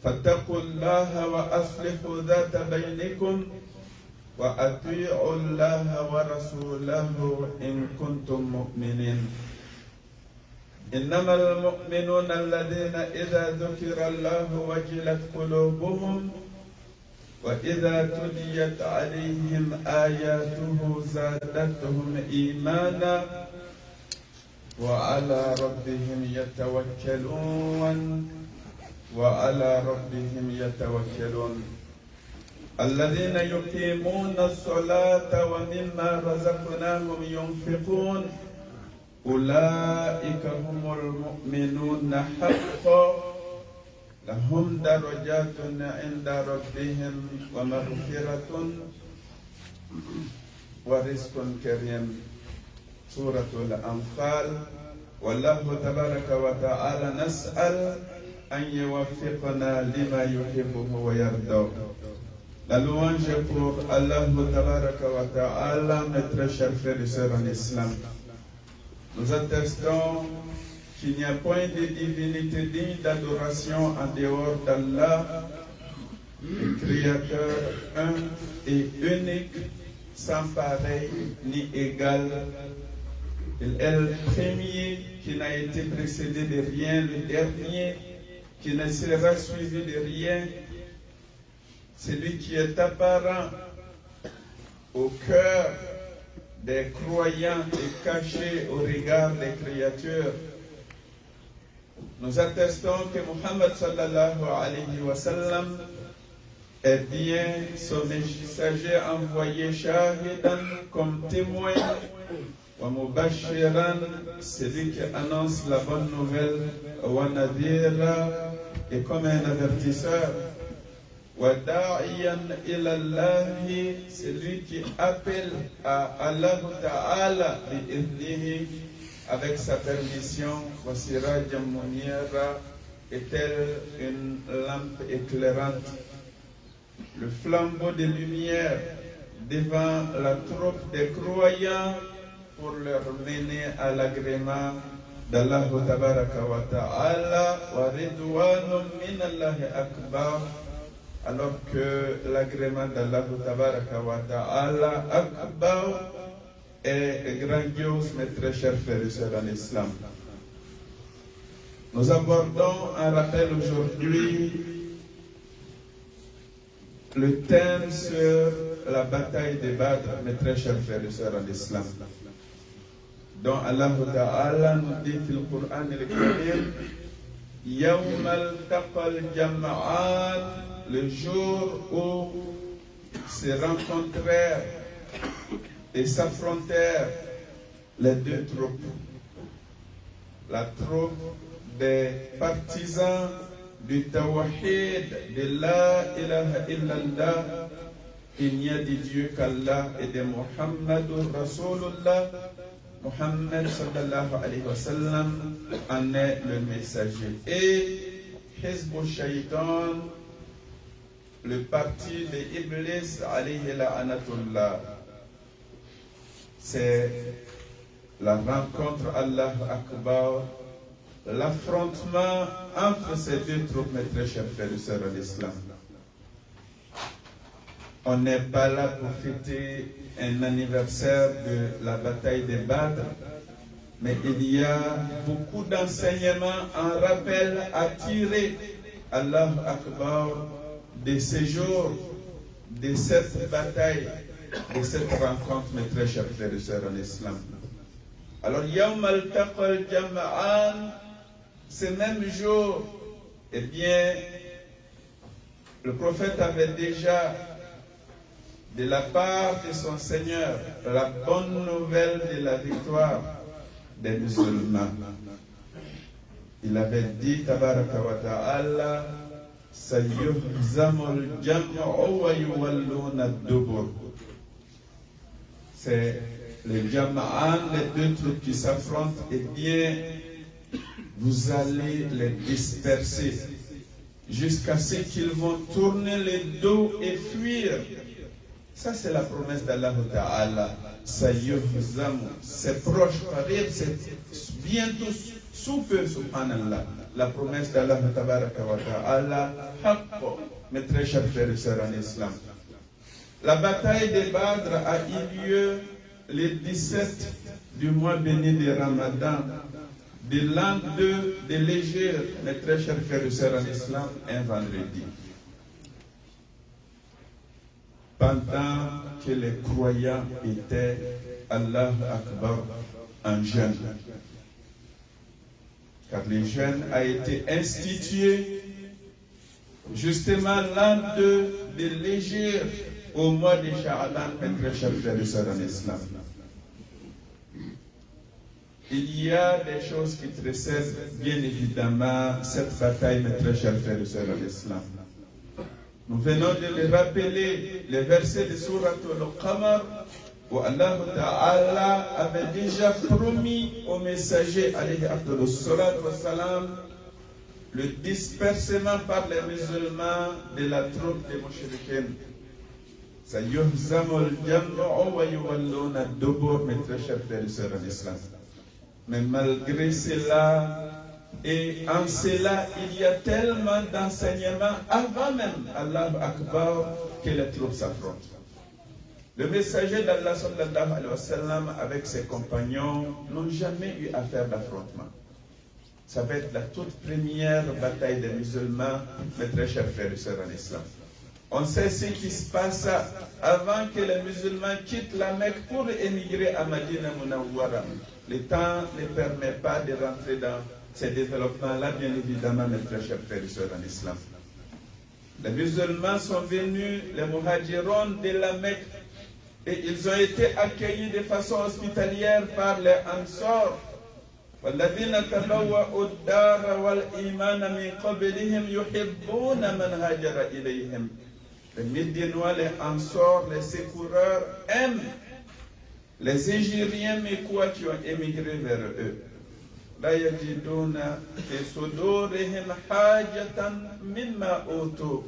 فاتقوا الله وأصلحوا ذات بينكم وأطيعوا الله ورسوله إن كنتم مؤمنين إنما المؤمنون الذين إذا ذكر الله وجلت قلوبهم وإذا تليت عليهم آياته زادتهم إيمانا وعلى ربهم يتوكلون الذين يقيمون الصلاة ومما رزقناهم ينفقون أولئك هم المؤمنون حقا لهم درجات عند ربهم ومغفرة ورزق كريم. سورة الأنفال. والله تبارك وتعالى نسأل أن يوفقنا لما يحبه ويرضى. La louange pour Allah Tabaraka wa Ta'ala, mes très chers frères et sœurs en islam. Nous attestons qu'il n'y a point de divinité digne d'adoration en dehors d'Allah, le Créateur un et unique, sans pareil ni égal. Il est le premier qui n'a été précédé de rien, le dernier qui ne sera suivi de rien. Celui qui est apparent au cœur des croyants et caché au regard des créatures. Nous attestons que Muhammad sallallahu alayhi wa sallam est bien son messager envoyé shahidan comme témoin, wa mubashiran, celui qui annonce la bonne nouvelle, wa nadhira, et comme un avertisseur. Wada'iyan ilallahi, celui qui appelle à Allah Ta'ala bi'idnihi, avec sa permission, wa sirajan munira, est-elle une lampe éclairante, le flambeau de lumière devant la troupe des croyants pour leur mener à l'agrément d'Allah Tabaraka wa Ta'ala, wa ridwanum minallahi akbar, alors que l'agrément d'Allah Tabaraka wa Ta'ala akbar est grandiose, mes très chers frères et sœurs en islam. Nous abordons un rappel aujourd'hui le thème sur la bataille de Badr, mes très chers frères et sœurs en islam, dont Allah Ta'ala nous dit dans le Coran al-Karim, Yawm al-taqa al-jama'an, le jour où se rencontrèrent et s'affrontèrent les deux troupes. La troupe des partisans du Tawahid, de la ilaha illallah, il n'y a de Dieu qu'Allah, et de Muhammadur Rasulullah, Muhammad sallallahu alayhi wa sallam en est le messager. Et Hizb al-Shaytan, le parti de Iblis alayhi la'anatullah, c'est la rencontre Allah Akbar, l'affrontement entre ces deux troupes, mes très chers frères et sœurs de l'islam. On n'est pas là pour fêter un anniversaire de la bataille de Badr, mais il y a beaucoup d'enseignements en rappel à tirer, Allah Akbar, de ces jours, de cette bataille, de cette rencontre, mes très chers frères et sœurs en islam. Alors, Yawm al-taqa al-jama'an, ce même jour, eh bien, le prophète avait déjà, de la part de son Seigneur, la bonne nouvelle de la victoire des musulmans. Il avait dit, Tabaraka wa Ta'ala, Sayyuhzamul jam'u wa yuwalluna ad-dubur. C'est les jama'an, les deux troupes qui s'affrontent, et bien, vous allez les disperser jusqu'à ce qu'ils vont tourner le dos et fuir. Ça, c'est la promesse d'Allah Ta'ala. Sayyuhzamu, c'est proche, c'est bientôt, sous peu, subhanallah. la promesse d'Allah tabaraka wa ta'ala, haqq, mes très chers frères et sœurs en islam. La bataille de Badr a eu lieu le 17 du mois béni de Ramadan, de l'an 2 de l'Hégire, mes très chers frères et sœurs en islam, un vendredi. Pendant que les croyants étaient, Allah Akbar, en jeûne. Car le jeûne a été institué justement l'an 2 de l'Hégire au mois de Sha'ban, mes très chers frères et sœurs en islam. Il y a des choses qui précèdent bien évidemment cette bataille, mes très chers frères et sœurs en islam. Nous venons de le rappeler, les versets de Surat al-Qamar, où Allah Ta'ala avait déjà promis aux messagers, alayhi afdalu salatu wa salam, le dispersement par les musulmans de la troupe des Mouchriquins. Sayuhzamul jam'u wa yuwalluna ad-dubur, mes très chers frères et sœurs en islam. Mais malgré cela, et en cela, il y a tellement d'enseignements avant même Allah Akbar que les troupes s'affrontent. Le messager d'Allah sallallahu alayhi wa sallam avec ses compagnons n'ont jamais eu à faire d'affrontement. Ça va être la toute première bataille des musulmans, mes très chers frères et sœurs en islam. On sait ce qui se passe avant que les musulmans quittent la Mecque pour émigrer à Madina Munawwara. Le temps ne permet pas de rentrer dans ces développements-là, bien évidemment, mes très chers frères et sœurs en islam. Les musulmans sont venus, les muhajirons de la Mecque, et ils ont été accueillis de façon hospitalière par les Ansar. والذين تبوأوا الدار والإيمان من قبلهم يحبون من هاجر إليهم. Les Médinois, les Ansar, les secoureurs aiment les Égériens mécois qui ont émigré vers eux. لا يجدون في صدورهم حاجة مما أوتوا.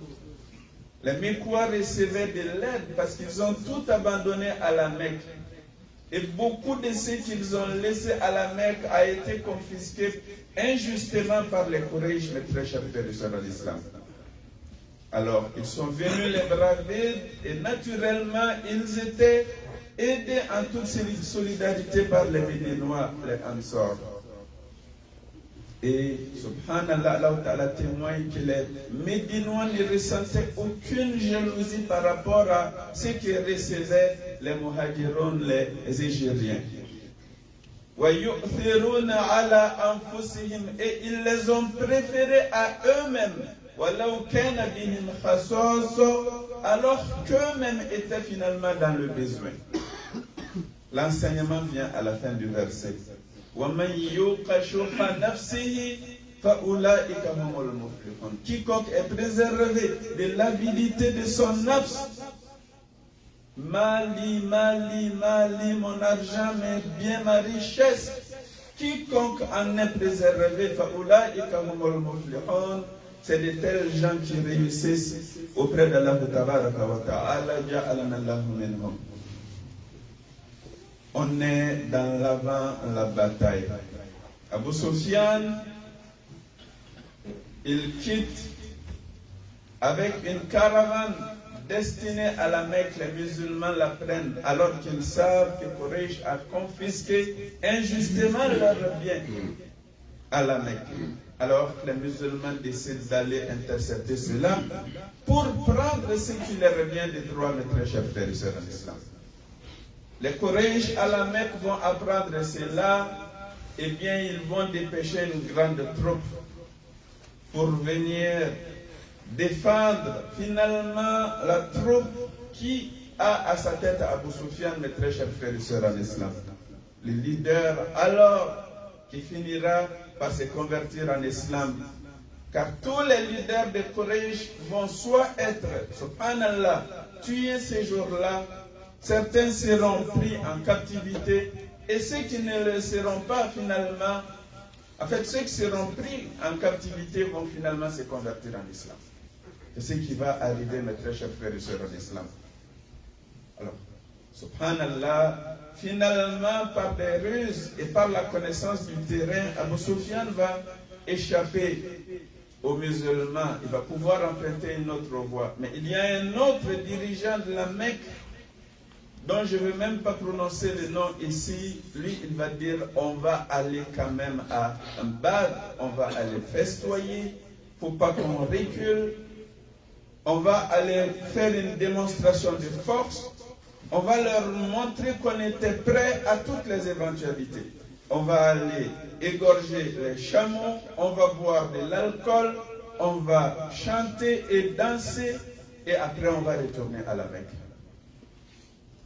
Les Mécois recevaient de l'aide parce qu'ils ont tout abandonné à la Mecque. Et beaucoup de ce qu'ils ont laissé à la Mecque a été confisqué injustement par les Quraysh, mes très chers frères et sœurs de l'islam. Alors, ils sont venus les bras vides et naturellement, ils étaient aidés en toute solidarité par les Médinois, les Ansar. Et subhanallah, Allah Ta'ala témoigne que les Médinois ne ressentaient aucune jalousie par rapport à ce que recevaient les Muhajirun, les Égériens. Et ils les ont préférés à eux-mêmes, alors qu'eux-mêmes étaient finalement dans le besoin. L'enseignement vient à la fin du verset. Quiconque est préservé de l'avidité de son nafs, mali, mon argent, mes biens, ma richesse, quiconque en est préservé, c'est de tels gens qui réussissent auprès d'Allah tabaraka wa ta'ala, ja'alana Allahu minhum. On est dans l'avant la bataille. Abu Sufyan, il quitte avec une caravane destinée à la Mecque. Les musulmans la prennent alors qu'ils savent que Quraysh a confisqué injustement leurs biens à la Mecque. Alors les musulmans décident d'aller intercepter cela pour prendre ce qui leur revient de droit, mes très chers frères et sœurs en islam. Les Quraysh à la Mecque vont apprendre cela, et bien ils vont dépêcher une grande troupe pour venir défendre finalement la troupe qui a à sa tête Abu Sufyan, mes très chers frères et sœurs en islam. Le leader alors qui finira par se convertir en islam. Car tous les leaders de Quraysh vont soit être, subhanallah, tués ces jours-là. Certains seront pris en captivité et ceux qui ne le seront pas finalement, en fait ceux qui seront pris en captivité vont finalement se convertir en islam. C'est ce qui va arriver, mes très chers frères et sœurs en islam. Alors, subhanallah, finalement par des ruses et par la connaissance du terrain, Abu Sufyan va échapper aux musulmans, il va pouvoir emprunter une autre voie. Mais il y a un autre dirigeant de la Mecque dont je ne veux même pas prononcer le nom ici. Lui, il va dire, on va aller quand même à Badr, on va aller festoyer, il ne faut pas qu'on recule, on va aller faire une démonstration de force, on va leur montrer qu'on était prêt à toutes les éventualités. On va aller égorger les chameaux, on va boire de l'alcool, on va chanter et danser, et après on va retourner à la Mecque.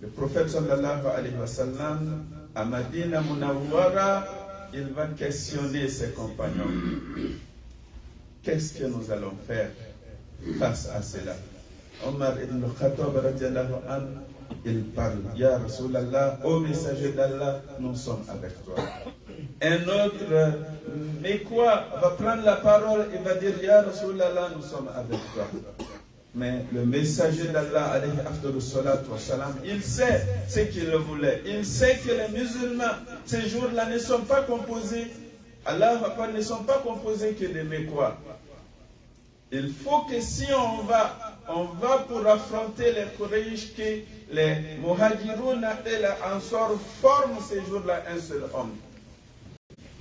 Le prophète sallallahu alayhi wa sallam, à Madina Munawwara, il va questionner ses compagnons. Qu'est-ce que nous allons faire face à cela? Omar ibn Khattab radiallahu anhu, il parle, Ya Rasulallah, ô messager d'Allah, nous sommes avec toi. Un autre, mais quoi, va prendre la parole et va dire, Ya Rasulallah, nous sommes avec toi. Mais le messager d'Allah, alayhi afdalu salatu wa salam, il sait ce qu'il voulait. Il sait que les musulmans, ces jours-là, ne sont pas composés, Allah ne sont pas composés que de Mécois. Il faut que si on va pour affronter les Quraysh, que les Muhajiroun et les Ansar forment ces jours-là un seul homme.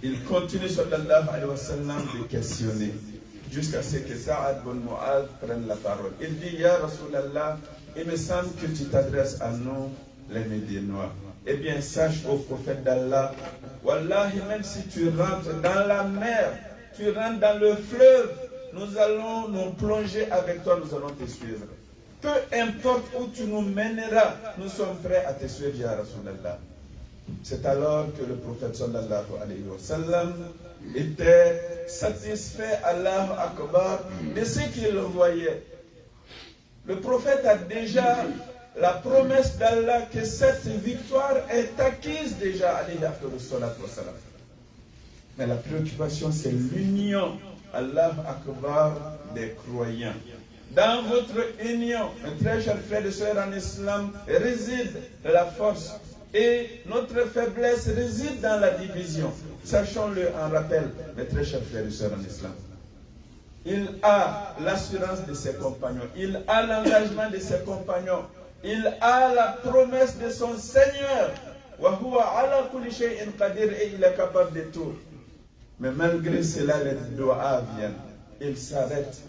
Il continue, sallallahu alayhi wa sallam, de questionner, jusqu'à ce que Sa'ad bin Mu'adh prenne la parole. Il dit, Ya Rasulallah, il me semble que tu t'adresses à nous, les Médinois. Eh bien, sache au prophète d'Allah, Wallahi, même si tu rentres dans la mer, tu rentres dans le fleuve, nous allons nous plonger avec toi, nous allons te suivre. Peu importe où tu nous mèneras, nous sommes prêts à te suivre, Ya Rasulallah. C'est alors que le prophète sallallahu alayhi wa sallam était satisfait, Allahu Akbar, de ce qu'il voyait. Le prophète a déjà la promesse d'Allah que cette victoire est acquise déjà, alayhi afdalu salatu wa salam. Mais la préoccupation, c'est l'union, Allahu Akbar, des croyants. Dans votre union, mes très chers frères et sœurs en islam, réside la force. Et notre faiblesse réside dans la division. Sachons-le en rappel, mes très chers frères et sœurs en islam. Il a l'assurance de ses compagnons. Il a l'engagement de ses compagnons. Il a la promesse de son Seigneur. Wa huwa ala kulli shay'in qadir, et il est capable de tout. Mais malgré cela, les doigts viennent. Il s'arrête.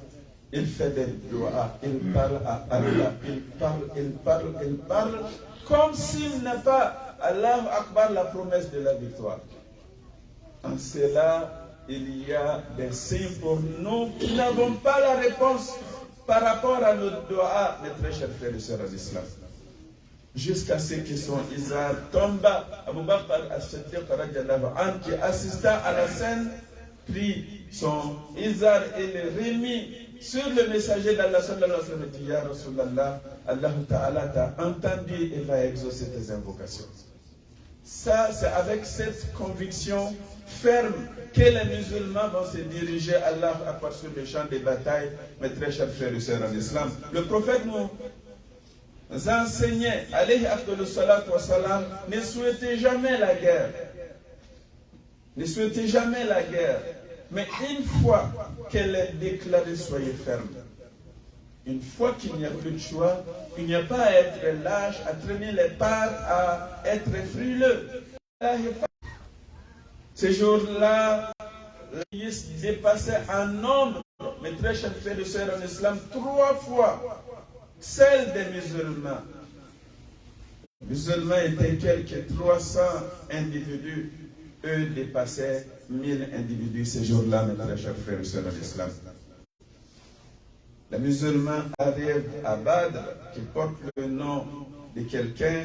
Il fait des doigts. Il parle à Allah. Il parle. Comme s'il n'a pas, Allahu Akbar, la promesse de la victoire. En cela, il y a des signes pour nous qui n'avons pas la réponse par rapport à nos doigts, mes très chers frères et sœurs en islam. Jusqu'à ce que son Izar tombe, Abu Bakr as-Siddiq radiallahu anhu, qui assista à la scène, prit son Izar et le remit sur le messager d'Allah sallallahu alayhi wa sallam, dit, Ya Rasulallah, Allah Ta'ala t'a entendu et va exaucer tes invocations. Ça, c'est avec cette conviction ferme que les musulmans vont se diriger à Allah à part sur le champ de bataille, mes très chers frères et sœurs en islam. Le prophète nous enseignait, alayhi afdalu salatu wa salam, ne souhaitez jamais la guerre. Ne souhaitez jamais la guerre. Mais une fois qu'elle est déclarée, soyez ferme. Une fois qu'il n'y a plus de choix, il n'y a pas à être lâche, à traîner les pattes, à être frileux. Ces jours-là, les dépassaient en nombre, mes très chers frères et sœurs en islam, 3 fois celle des musulmans. Les musulmans étaient quelques 300 individus. Eux dépassaient 1000 individus ces jours-là, mes très chers frères et sœurs en islam. Les musulmans arrivent à Badr, qui porte le nom de quelqu'un.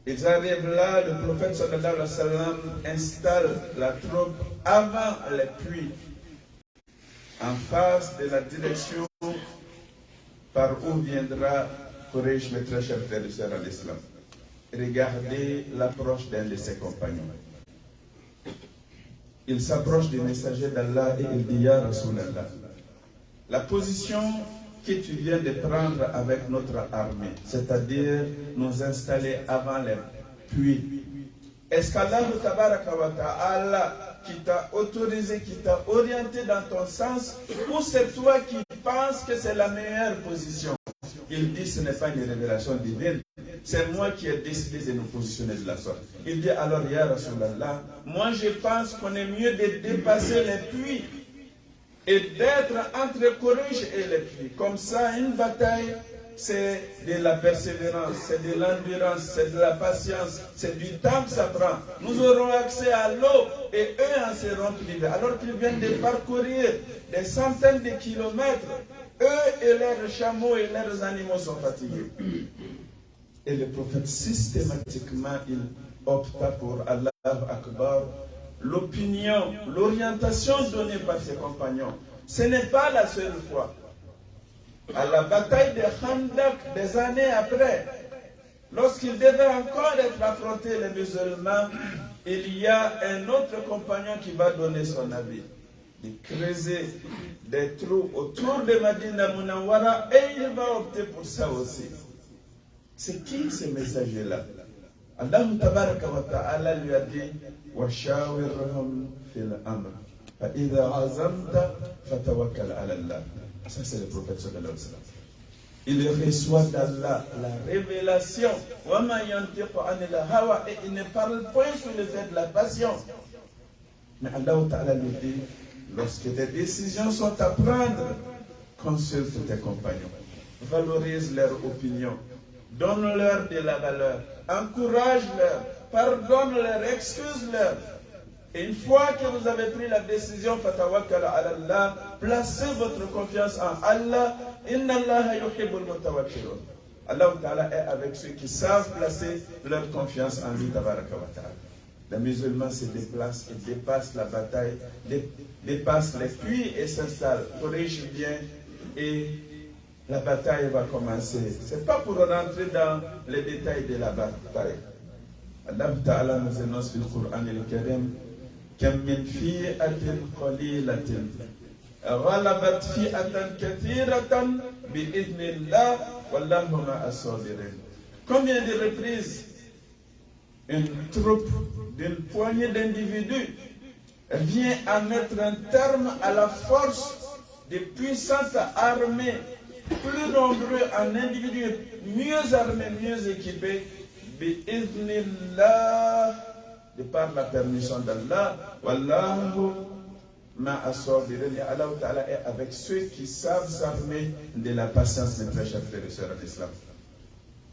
Ils arrivent là, le prophète sallallahu alayhi wa sallam installe la troupe avant les puits, en face de la direction par où viendra Quraysh, mes très chers frères et sœurs en islam. Regardez l'approche d'un de ses compagnons. Il s'approche du messager d'Allah et il dit, Ya Rasulallah, la position que tu viens de prendre avec notre armée, c'est-à-dire nous installer avant les puits, est-ce qu'Allah Tabaraka wa Ta'ala qui t'a autorisé, qui t'a orienté dans ton sens, ou c'est toi qui penses que c'est la meilleure position? Il dit, ce n'est pas une révélation divine, c'est moi qui ai décidé de nous positionner de la sorte. Il dit, alors, ya Rasulallah, moi je pense qu'on est mieux de dépasser les puits et d'être entre Quraysh et les puits. Comme ça, une bataille, c'est de la persévérance, c'est de l'endurance, c'est de la patience, c'est du temps que ça prend. Nous aurons accès à l'eau et eux en seront privés. Alors qu'ils viennent de parcourir des centaines de kilomètres, eux et leurs chameaux et leurs animaux sont fatigués. Et le prophète, systématiquement, il opta pour Allah Akbar, l'opinion, l'orientation donnée par ses compagnons. Ce n'est pas la seule fois. À la bataille de Khandak, des années après, lorsqu'il devait encore être affronté les musulmans, il y a un autre compagnon qui va donner son avis. Il creuser des trous autour de Madina Munawwara et il va opter pour ça aussi. C'est qui ce messager-là? Allah Tabaraka wa Ta'ala lui a dit وَشَاوِرْهُمْ فِي الْأَمْرِ فَإِذَا عَزَمْتَ فَتَوَكَّلْ عَلَى اللَّهِ. Ça, c'est le prophète sallallahu alayhi wa sallam. Il reçoit d'Allah la révélation. Et il ne parle point sur le fait de la passion. Mais Allah Ta'ala lui dit, lorsque des décisions sont à prendre, consulte tes compagnons. Valorise leur opinion. Donne-leur de la valeur. Encourage-leur. Pardonne-leur. Excuse-leur. Et une fois que vous avez pris la décision, fatawakkal ala Allah, placez votre confiance en Allah. Inna Allah yuhibbul mutawakkilun. Allah Ta'ala est avec ceux qui savent placer leur confiance en lui, tabaraka wa ta'ala. Les musulmans se déplacent et dépassent la bataille, dépassent les puits et s'installent. Quraysh vient et la bataille va commencer. Ce n'est pas pour rentrer dans les détails de la bataille. Allah Ta'ala nous énonce dans le Coran al-Karim كم من فئة قليلة غلبت فئة كثيرة بإذن الله والله مع الصابرين. Combien de reprises une troupe d'une poignée d'individus vient à mettre un terme à la force de puissantes armées, plus nombreux en individus, mieux armés, mieux équipés, bi'idhnillah, de par la permission d'Allah, wallahu ma'as-sabirin. Allah Ta'ala est avec ceux qui savent s'armer de la patience, mes très chers frères et sœurs en islam.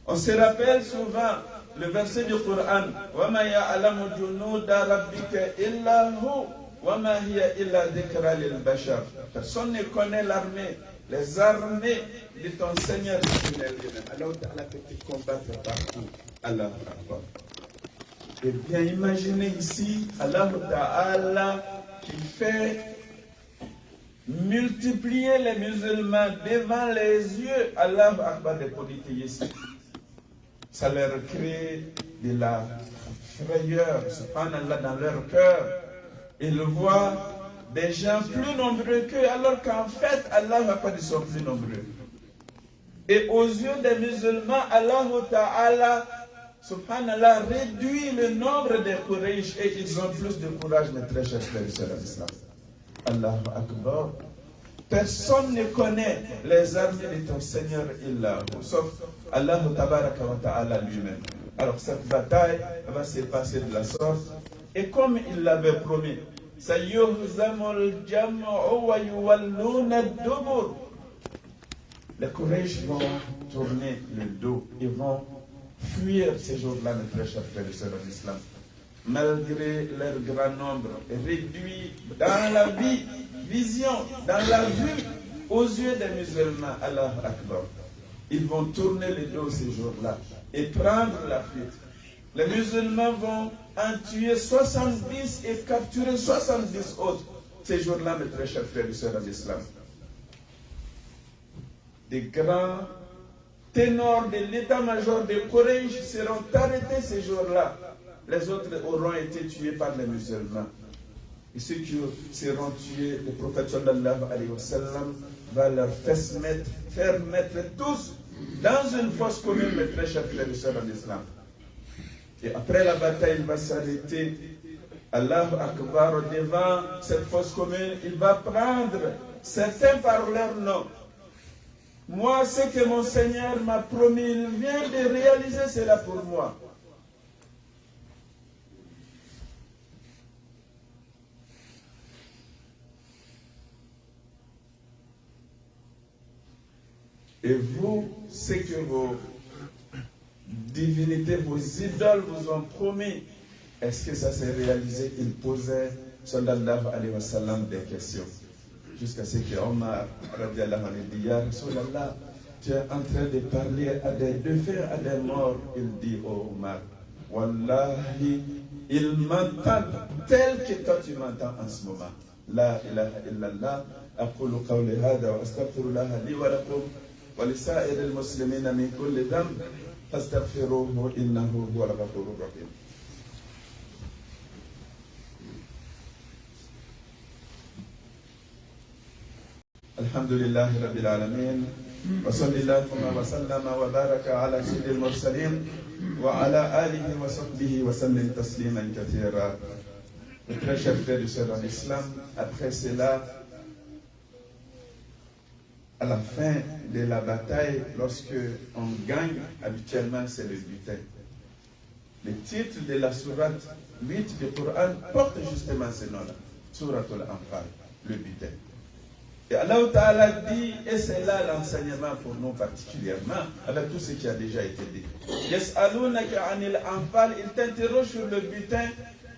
On se rappelle souvent le verset du Coran, وَمَا يَعْلَمُ جُنُودَ رَبِّكَ إِلَّا هُ وَمَا هِيَ إِلَّا ذِكْرَى لِلْبَشَرِ. Personne ne connaît l'armée, les armées de ton Seigneur. Allah Ta'ala peut te combattre partout. Allah Akbar. Eh bien, imaginez ici Allah Ta'ala qui fait multiplier les musulmans devant les yeux. Allah Akbar des polythéistes. Ça leur crée de la frayeur, subhanallah, dans leur cœur. Ils voient des gens plus nombreux qu'eux, alors qu'en fait, Allah Akbar, ils sont plus nombreux. Et aux yeux des musulmans, Allah Ta'ala, subhanallah, réduit le nombre des Quraysh et ils ont plus de courage, mes très chers frères et sœurs en islam. Allahu Akbar. Personne ne connaît les armées de ton Seigneur illa hu, sauf Allah Tabaraka wa Ta'ala lui-même. Alors cette bataille va se passer de la sorte. Et comme il l'avait promis, Sayuhzamul jam'u wa yuwalluna ad-dubur. Les Quraysh vont tourner le dos, ils vont fuir ces jours-là, mes très chers frères et sœurs en islam. Malgré leur grand nombre, réduit dans la vision, dans la vue, aux yeux des musulmans, Allah Akbar. Ils vont tourner le dos ces jours-là et prendre la fuite. Les musulmans vont en tuer 70 et capturer 70 autres ces jours-là, mes très chers frères et sœurs en islam. Des grands ténors de l'état-major de Quraysh seront arrêtés ces jours-là. Les autres auront été tués par les musulmans. Et ceux qui seront tués, le prophète sallallahu alayhi wa sallam va leur faire mettre tous dans une fosse commune, mes très chers frères et sœurs en islam. Et après la bataille, il va s'arrêter Allahu Akbar, devant cette fosse commune, il va prendre certains par leur nom. Moi, ce que mon Seigneur m'a promis, il vient de réaliser cela pour moi. Et vous, ce que vos divinités, vos idoles vous ont promis, est-ce que ça s'est réalisé? Il posait, sallallahu alayhi wa sallam, des questions. Jusqu'à ce que Omar, radiallahu anhu, dit, Ya Rasulallah, tu es en train de parler de faire à des morts. Il dit, oh Omar, Wallahi, ils m'entendent tel que toi tu m'entends en ce moment. La ilaha illallah, aqulu qawli hada wa astaghfirullah li wa lakum wa li sa'iril muslimina min kulli dhanb fastaghfiruhu innahu huwal ghafurur rahim. Alhamdulillahi Rabbil Alamin, wa sallallahu wa sallama wa baraka ala sayyidil mursalin wa ala alihi wa sahbihi wa sallim tasliman kathira. Mes très chers frères et sœurs en islam, après cela, à la fin de la bataille, lorsque on gagne, habituellement c'est le butin. Le titre de la sourate 8 du Coran porte justement ce nom-là, Suratul Anfal, le butin. Et Allah Ta'ala dit, et c'est là l'enseignement pour nous particulièrement, avec tout ce qui a déjà été dit. Yas'alunaka anil anfal, il t'interroge sur le butin.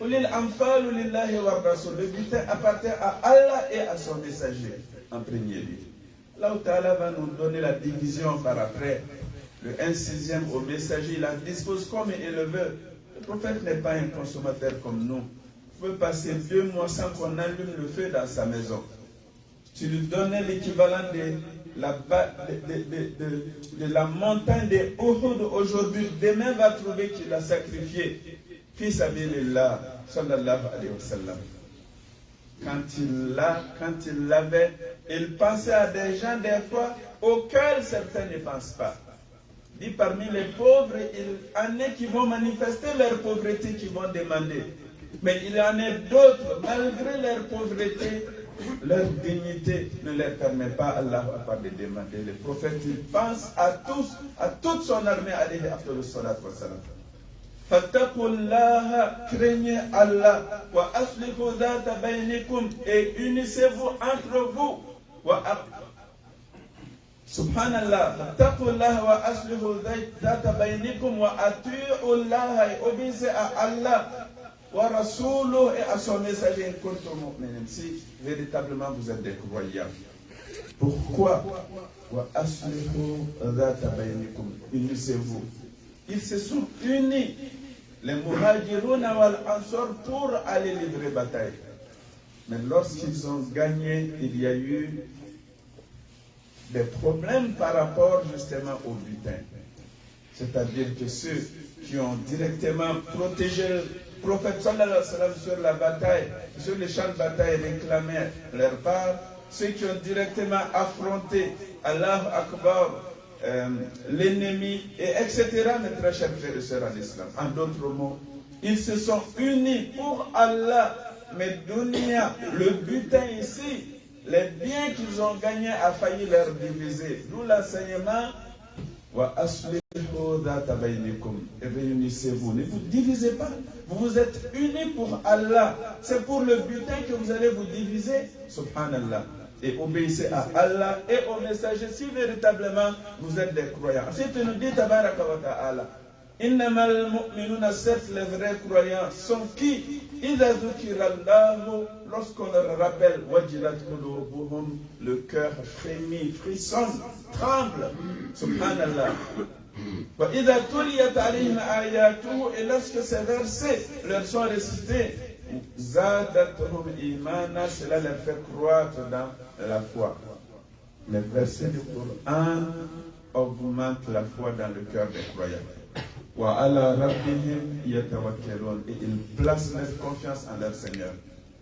Ulil anfalu lillahi wa rasul. Le butin appartient à Allah et à son messager, en premier lieu. Allah Ta'ala va nous donner la division par après. Le 1/6 au messager, il la dispose comme il le veut. Le prophète n'est pas un consommateur comme nous. Il peut passer 2 mois sans qu'on allume le feu dans sa maison. Tu lui donnais l'équivalent de la montagne de Uhud aujourd'hui. Demain va trouver qu'il l'a sacrifié. Fils sabilillah, sallallahu alayhi wa sallam. Quand il l'avait, il pensait à des gens des fois auxquels certains ne pensent pas. Dit parmi les pauvres, il y en a qui vont manifester leur pauvreté, qui vont demander. Mais il y en a d'autres, malgré leur pauvreté, leur dignité ne leur permet pas, Allah de demander. Le prophète, il pense à tous, à toute son armée, alayhi afdalu salatu wa salam. Fattaqullaha, craignez Allah, wa aslihu dhata baynikum, et unissez-vous entre vous. Subhanallah, fattaqullaha wa aslihu dhata baynikum, wa ati'ullaha, et obéissez à Allah. Wa rasuluhu, et à son messager, si véritablement vous êtes des croyants. Pourquoi? Wa aslihu dhata baynikum, unissez-vous. Ils se sont unis, les muhajirun wal ansar, pour aller livrer bataille. Mais lorsqu'ils ont gagné, il y a eu des problèmes par rapport justement au butin. C'est-à-dire que ceux qui ont directement protégé le prophète sallallahu alayhi wa sallam sur la bataille, sur les champs de bataille, réclamaient leur part. Ceux qui ont directement affronté Allahu Akbar, l'ennemi, et etc., mes très chers frères et sœurs en islam. En d'autres mots, ils se sont unis pour Allah. Mais dunya, le butin ici, les biens qu'ils ont gagnés a failli leur diviser. D'où l'enseignement, wa aslihu dhata baynikum, et réunissez-vous. Ne vous divisez pas. Vous vous êtes unis pour Allah. C'est pour le butin que vous allez vous diviser. Subhanallah. Et obéissez à Allah et au messager si véritablement vous êtes des croyants. Ensuite, il nous dit, tabaraka wa ta'ala, innamal mu'minuna, certes les vrais croyants sont qui? Idha dhukirallahu, lorsqu'on leur rappelle, wajilat qulubuhum, le cœur frémit, frissonne, tremble. Subhanallah. Wa idha tuliyat alayhim ayatuhu, et lorsque ces versets leur sont récités, zadatuhum imana, cela les fait croître dans la foi. Les versets du Coran augmentent la foi dans le cœur des croyants. Wa ala rabbihim yatawakkalun, et ils placent leur confiance en leur Seigneur.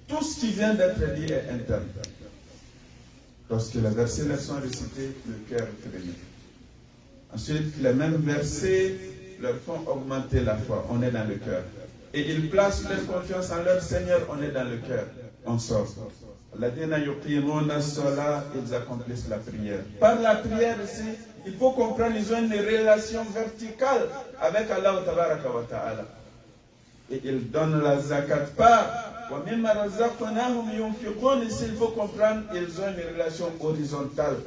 Tout ce qui vient d'être dit est interne. Lorsque les versets leur sont récités, le cœur frémit. Ensuite, les mêmes versets leur font augmenter la foi. On est dans le cœur. et ils placent leur confiance en leur Seigneur, on est dans le cœur, on sort. Ils accomplissent la prière. Par la prière ici, il faut comprendre qu'ils ont une relation verticale avec Allah Ta'ala. Et ils donnent la zakat par. Ici, il faut comprendre qu'ils ont une relation horizontale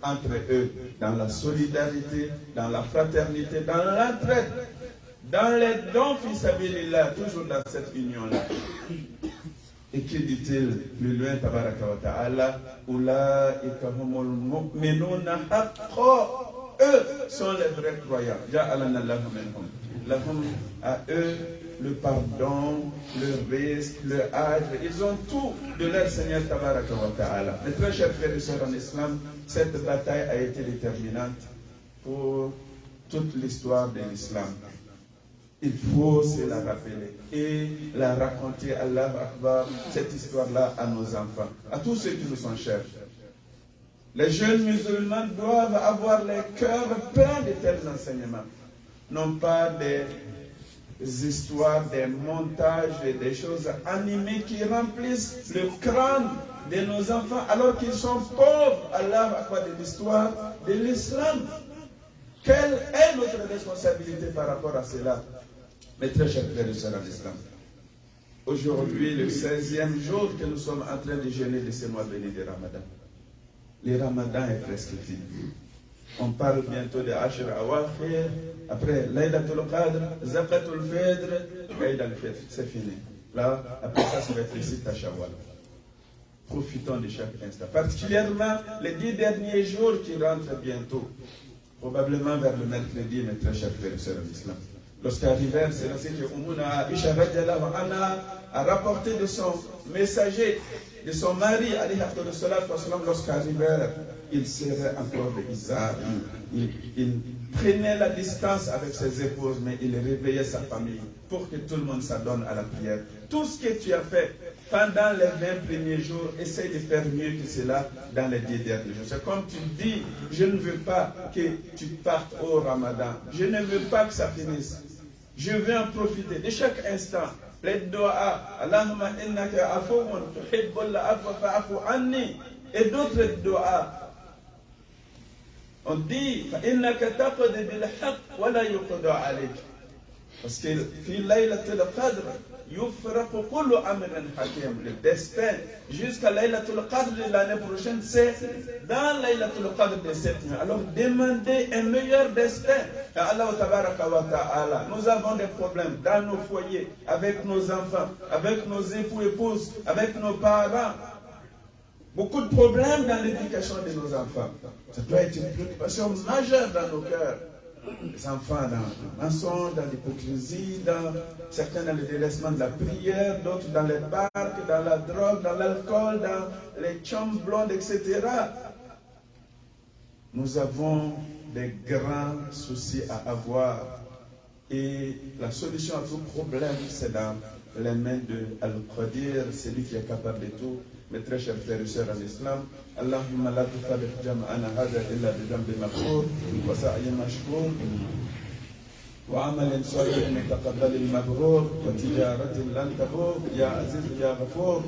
entre eux, dans la solidarité, dans la fraternité, dans l'entraide, dans les dons fils sabilillah, toujours dans cette union-là. Et qui dit-il plus loin, tabaraka wa ta'ala, ulaika humul mu'minuna haqqan. Eux sont les vrais croyants. Ja'alana Allahu minhum. Lahum, à eux le pardon, le risque, le hajj, ils ont tout de leur Seigneur tabaraka wa ta'ala. Mes très chers frères et sœurs en islam, cette bataille a été déterminante pour toute l'histoire de l'islam. Il faut se la rappeler et la raconter, Allah Akbar, cette histoire-là à nos enfants, à tous ceux qui nous sont chers. Les jeunes musulmans doivent avoir les cœurs pleins de tels enseignements, non pas des histoires, des montages et des choses animées qui remplissent le crâne de nos enfants alors qu'ils sont pauvres, Allah Akbar, de l'histoire de l'islam. Quelle est notre responsabilité par rapport à cela? Mes très chers frères et sœurs en islam, aujourd'hui, le 16e jour que nous sommes en train de jeûner de ce mois béni de Ramadan. Le Ramadan est presque fini. On parle bientôt de Ashr Awakhir, après Laylatul Qadr, Zakatul Fitr, Eid al-Fitr, c'est fini. Là, après ça, ça va être le Sita Shawwal. Profitons de chaque instant, particulièrement les 10 derniers jours qui rentrent bientôt, probablement vers le mercredi, mes très chers frères et sœurs en islam. Lorsqu'arrivèrent, c'est là que Oumouna Aisha a rapporté de son messager, de son mari, lorsqu'arrivèrent, il serrait encore le Izar. Il prenait la distance avec ses épouses, mais il réveillait sa famille pour que tout le monde s'adonne à la prière. Tout ce que tu as fait pendant les 20 premiers jours, essaye de faire mieux que cela dans les 10 derniers jours. C'est comme tu dis, je ne veux pas que tu partes au Ramadan. Je ne veux pas que ça finisse. Je veux en profiter de chaque instant. Les doigts, Allahumma innaka afuwun tuhibbul afwa fa'fu anni. Et d'autres doigts. On dit, fa innaka taqdi bil haqq wa la yuqda alayk. Parce que fi laylatul qadr yufraqu kullu amrin hakim. Le destin jusqu'à laylatul qadr de l'année prochaine, c'est dans laylatul qadr de cette nuit. Alors demandez un meilleur destin à Allah tabaraka wa ta'ala. Nous avons des problèmes dans nos foyers, avec nos enfants, avec nos époux, épouses, avec nos parents. Beaucoup de problèmes dans l'éducation de nos enfants. Ça doit être une préoccupation majeure dans nos cœurs. Les enfants dans le mensonge, dans l'hypocrisie, certains dans le délaissement de la prière, d'autres dans les parcs, dans la drogue, dans l'alcool, dans les chambres blondes, etc. Nous avons des grands soucis à avoir. Et la solution à tout problème, c'est dans les mains de Al-Qadir, celui qui est capable de tout. Mes très chers frères et sœurs en islam, Allahumma la tufarriq jam'ana hadha illa bi dhanbi maghfur wa sa'yin mashkur wa amalin salihin mutaqabbalin mabrur wa tijaratin lan tabur ya aziz ya ghafur.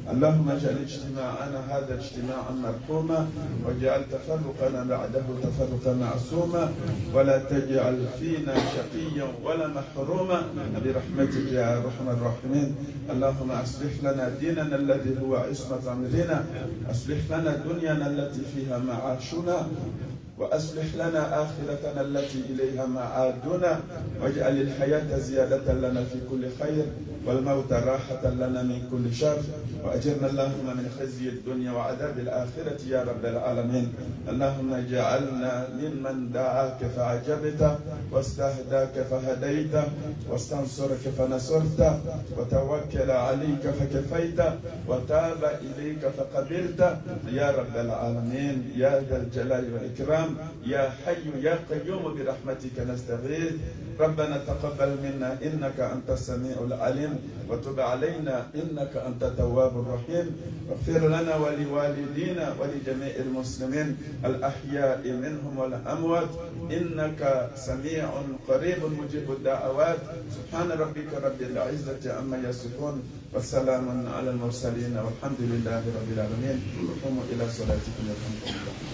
اللهم اجعل اجتماعنا هذا اجتماعا مرحوما واجعل تفرقنا بعده تفرقا معصوما ولا تجعل فينا شقيا ولا محروما برحمتك يا ارحم الراحمين. اللهم اصلح لنا ديننا الذي هو عصمة امرنا، اصلح لنا دنيانا التي فيها معاشنا، وأصلح لنا آخرتنا التي إليها معادنا، واجعل الحياة زيادة لنا في كل خير والموت راحة لنا من كل شر، وأجرنا اللهم من خزي الدنيا وعذاب الآخرة يا رب العالمين. اللهم اجعلنا ممن دعاك فعجبت واستهداك فهديت واستنصرك فنصرت وتوكل عليك فكفيت وتاب إليك فقبلت يا رب العالمين يا ذا الجلال والإكرام. والإكرام يا حي يا قيوم برحمتك نستغيث. ربنا تقبل منا إنك أنت السميع العليم وتب علينا إنك أنت التواب الرحيم. واغفر لنا ولوالدينا ولجميع المسلمين الأحياء منهم والأموات إنك سميع قريب مجيب الدعوات. سبحان ربك رب العزة عما يصفون وسلام على المرسلين والحمد لله رب العالمين. قوموا إلى صلاتكم يرحمكم الله.